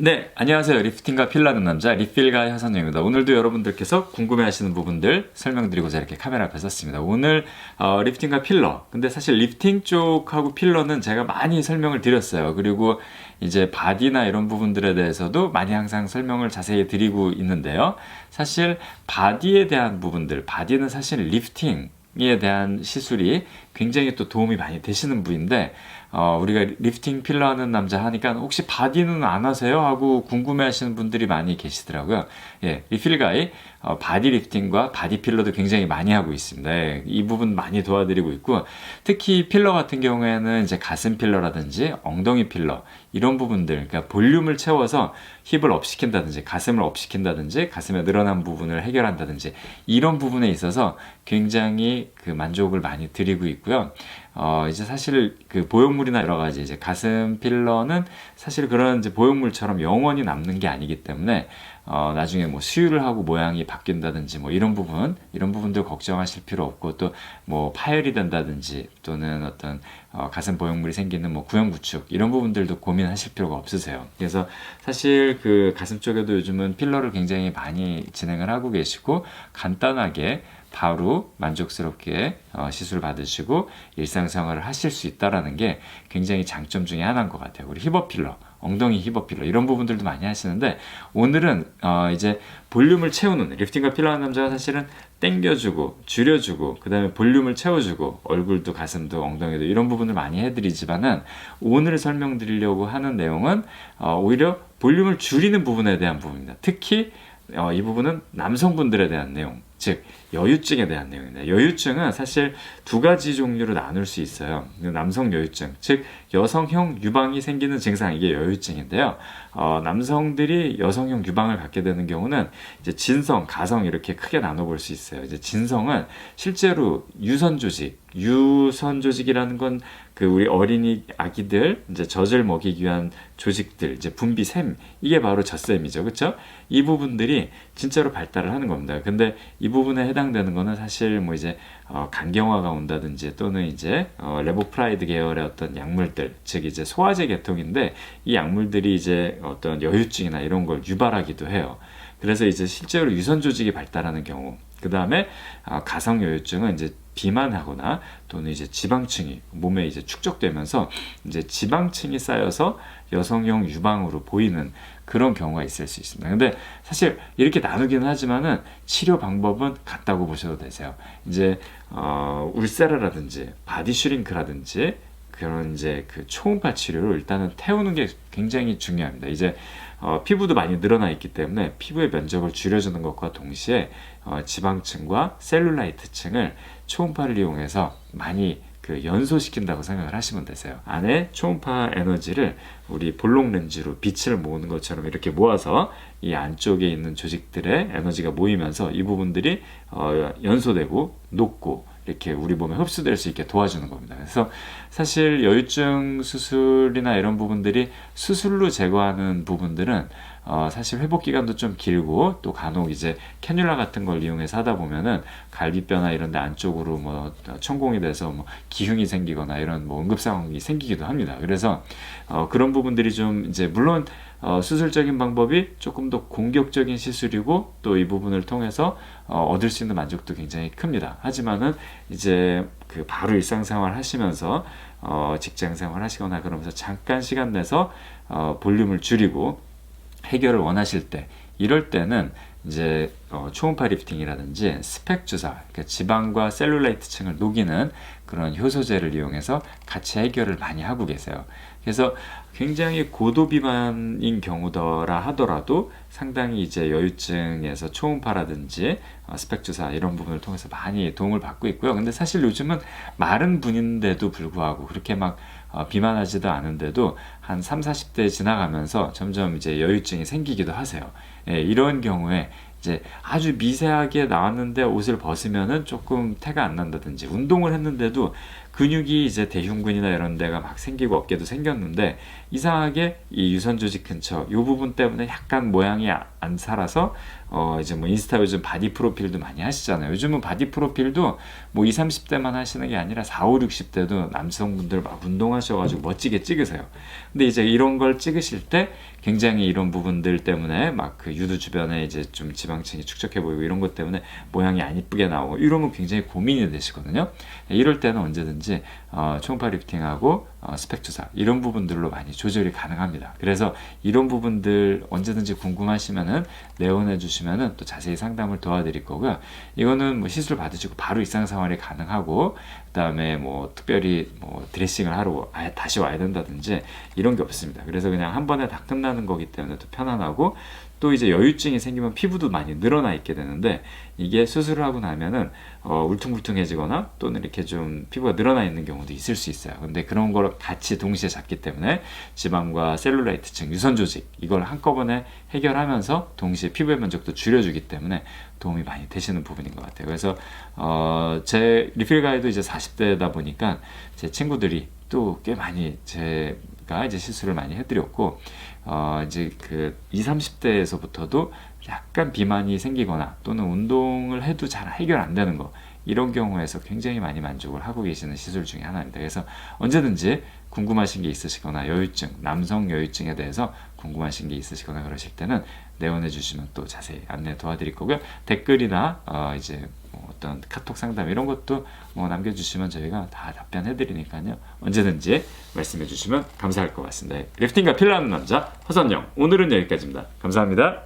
네, 안녕하세요. 리프팅과 필러하는 남자 리필가의 하선영입니다. 오늘도 여러분들께서 궁금해하시는 부분들 설명드리고자 이렇게 카메라 앞에 섰습니다. 오늘 리프팅과 필러, 근데 사실 리프팅 쪽하고 필러는 제가 많이 설명을 드렸어요. 그리고 이제 바디나 이런 부분들에 대해서도 많이 항상 설명을 자세히 드리고 있는데요. 사실 바디에 대한 부분들, 바디는 사실 리프팅에 대한 시술이 굉장히 또 도움이 많이 되시는 부위인데, 우리가 리프팅 필러 하는 남자 하니까 혹시 바디는 안 하세요? 하고 궁금해 하시는 분들이 많이 계시더라고요. 예, 리필가이 바디 리프팅과 바디 필러도 굉장히 많이 하고 있습니다. 예, 이 부분 많이 도와드리고 있고, 특히 필러 같은 경우에는 이제 가슴 필러라든지 엉덩이 필러, 이런 부분들, 그러니까 볼륨을 채워서 힙을 업시킨다든지 가슴을 업시킨다든지 가슴에 늘어난 부분을 해결한다든지 이런 부분에 있어서 굉장히 그 만족을 많이 드리고 있고요. 이제 사실 그 보형물이나 여러 가지 이제 가슴 필러는 사실 그런 이제 보형물처럼 영원히 남는 게 아니기 때문에 나중에 뭐 수유를 하고 모양이 바뀐다든지 뭐 이런 부분들 걱정하실 필요 없고, 또 뭐 파열이 된다든지 또는 어떤 가슴 보형물이 생기는 뭐 구형 구축 이런 부분들도 고민하실 필요가 없으세요. 그래서 사실 그 가슴 쪽에도 요즘은 필러를 굉장히 많이 진행을 하고 계시고, 간단하게 바로 만족스럽게 시술 받으시고 일상생활을 하실 수 있다라는 게 굉장히 장점 중에 하나인 것 같아요. 우리 힙업 필러, 엉덩이 힙업 필러 이런 부분들도 많이 하시는데, 오늘은 이제 볼륨을 채우는, 리프팅과 필러 하는 남자가 사실은 당겨주고 줄여주고 그 다음에 볼륨을 채워주고 얼굴도 가슴도 엉덩이도 이런 부분을 많이 해드리지만은, 오늘 설명드리려고 하는 내용은 오히려 볼륨을 줄이는 부분에 대한 부분입니다. 특히 이 부분은 남성분들에 대한 내용, 즉 여유증에 대한 내용입니다. 여유증은 사실 두 가지 종류로 나눌 수 있어요. 남성 여유증, 즉 여성형 유방이 생기는 증상, 이게 여유증인데요. 남성들이 여성형 유방을 갖게 되는 경우는 이제 진성, 가성 이렇게 크게 나눠볼 수 있어요. 이제 진성은 실제로 유선 조직이라는 건 그 우리 어린이 아기들 이제 젖을 먹이기 위한 조직들, 이제 분비샘, 이게 바로 젖샘이죠, 그렇죠? 이 부분들이 진짜로 발달을 하는 겁니다. 근데 이 부분에 해당되는 거는 사실 뭐 이제 간경화가 온다든지 또는 이제 레보프라이드 계열의 어떤 약물들, 즉 이제 소화제 계통인데, 이 약물들이 이제 어떤 여유증이나 이런 걸 유발하기도 해요. 그래서 이제 실제로 유선 조직이 발달하는 경우, 그 다음에 가성 여유증은 이제 비만하거나 또는 이제 지방층이 몸에 이제 축적되면서 이제 지방층이 쌓여서 여성형 유방으로 보이는 그런 경우가 있을 수 있습니다. 근데 사실 이렇게 나누기는 하지만은 치료 방법은 같다고 보셔도 되세요. 이제 울세라라든지 바디 슈링크라든지 그런 이제 그 초음파 치료를 일단은 태우는 게 굉장히 중요합니다. 이제 피부도 많이 늘어나 있기 때문에 피부의 면적을 줄여주는 것과 동시에 지방층과 셀룰라이트층을 초음파를 이용해서 많이 그 연소시킨다고 생각을 하시면 되세요. 안에 초음파 에너지를 우리 볼록 렌즈로 빛을 모으는 것처럼 이렇게 모아서 이 안쪽에 있는 조직들의 에너지가 모이면서 이 부분들이 연소되고 녹고 이렇게 우리 몸에 흡수될 수 있게 도와주는 겁니다. 그래서 사실 여유증 수술이나 이런 부분들이 수술로 제거하는 부분들은 사실 회복 기간도 좀 길고, 또 간혹 이제 캐뉼라 같은 걸 이용해서 하다 보면은 갈비뼈나 이런 데 안쪽으로 뭐 천공이 돼서 뭐 기흉이 생기거나 이런 뭐 응급 상황이 생기기도 합니다. 그래서 그런 부분들이 좀 이제 물론 수술적인 방법이 조금 더 공격적인 시술이고, 또 이 부분을 통해서 얻을 수 있는 만족도 굉장히 큽니다. 하지만은 이제 그 바로 일상생활 하시면서 직장생활 하시거나 그러면서 잠깐 시간 내서 볼륨을 줄이고 해결을 원하실 때, 이럴 때는 이제 초음파 리프팅이라든지 스펙 주사, 그러니까 지방과 셀룰라이트층을 녹이는 그런 효소제를 이용해서 같이 해결을 많이 하고 계세요. 그래서 굉장히 고도 비만인 경우더라 하더라도 상당히 이제 여유증에서 초음파라든지 스펙 주사 이런 부분을 통해서 많이 도움을 받고 있고요. 근데 사실 요즘은 마른 분인데도 불구하고 그렇게 막 비만하지도 않은데도 한 3, 40대 지나가면서 점점 이제 여유증이 생기기도 하세요. 예, 이런 경우에 이제 아주 미세하게 나왔는데 옷을 벗으면은 조금 태가 안 난다든지, 운동을 했는데도 근육이 이제 대흉근이나 이런 데가 막 생기고 어깨도 생겼는데 이상하게 이 유선 조직 근처 이 부분 때문에 약간 모양이 안 살아서 이제 뭐 인스타 요즘 바디 프로필도 많이 하시잖아요. 요즘은 바디 프로필도 뭐 20, 30대만 하시는 게 아니라 40, 60대도 남성분들 막 운동하셔가지고 멋지게 찍으세요. 근데 이제 이런 걸 찍으실 때 굉장히 이런 부분들 때문에 막 그 유두 주변에 이제 좀 지방층이 축적해 보이고 이런 것 때문에 모양이 안 이쁘게 나오고 이러면 굉장히 고민이 되시거든요. 이럴 때는 언제든지 초음파 리프팅하고 스펙 조사 이런 부분들로 많이 조절이 가능합니다. 그래서 이런 부분들 언제든지 궁금하시면은 내원해 주시면은 또 자세히 상담을 도와드릴 거고요. 이거는 뭐 시술 받으시고 바로 일상생활이 가능하고 그다음에 뭐 특별히 뭐 드레싱을 하러 다시 와야 된다든지 이런 게 없습니다. 그래서 그냥 한 번에 다 끝나는 거기 때문에 또 편안하고 또 이제 여유증이 생기면 피부도 많이 늘어나 있게 되는데 이게 수술을 하고 나면은 울퉁불퉁해지거나 또는 이렇게 좀 피부가 늘어나 있는 경우도 있을 수 있어요. 근데 그런 걸 같이 동시에 잡기 때문에 지방과 셀룰라이트층, 유선 조직 이걸 한꺼번에 해결하면서 동시에 피부의 면적도 줄여주기 때문에 도움이 많이 되시는 부분인 것 같아요. 그래서 제 리필 가이도 이제 40대다 보니까 제 친구들이 또 꽤 많이 제가 이제 시술을 많이 해드렸고 이제 그 20, 30대에서부터도 약간 비만이 생기거나 또는 운동을 해도 잘 해결 안 되는 거 이런 경우에서 굉장히 많이 만족을 하고 계시는 시술 중에 하나입니다. 그래서 언제든지 궁금하신 게 있으시거나 여유증, 남성 여유증에 대해서 궁금하신 게 있으시거나 그러실 때는 내원해 주시면 또 자세히 안내 도와드릴 거고요. 댓글이나 이제 뭐 어떤 카톡 상담 이런 것도 뭐 남겨주시면 저희가 다 답변해 드리니까요. 언제든지 말씀해 주시면 감사할 것 같습니다. 리프팅과 필러하는 남자 허선영 오늘은 여기까지입니다. 감사합니다.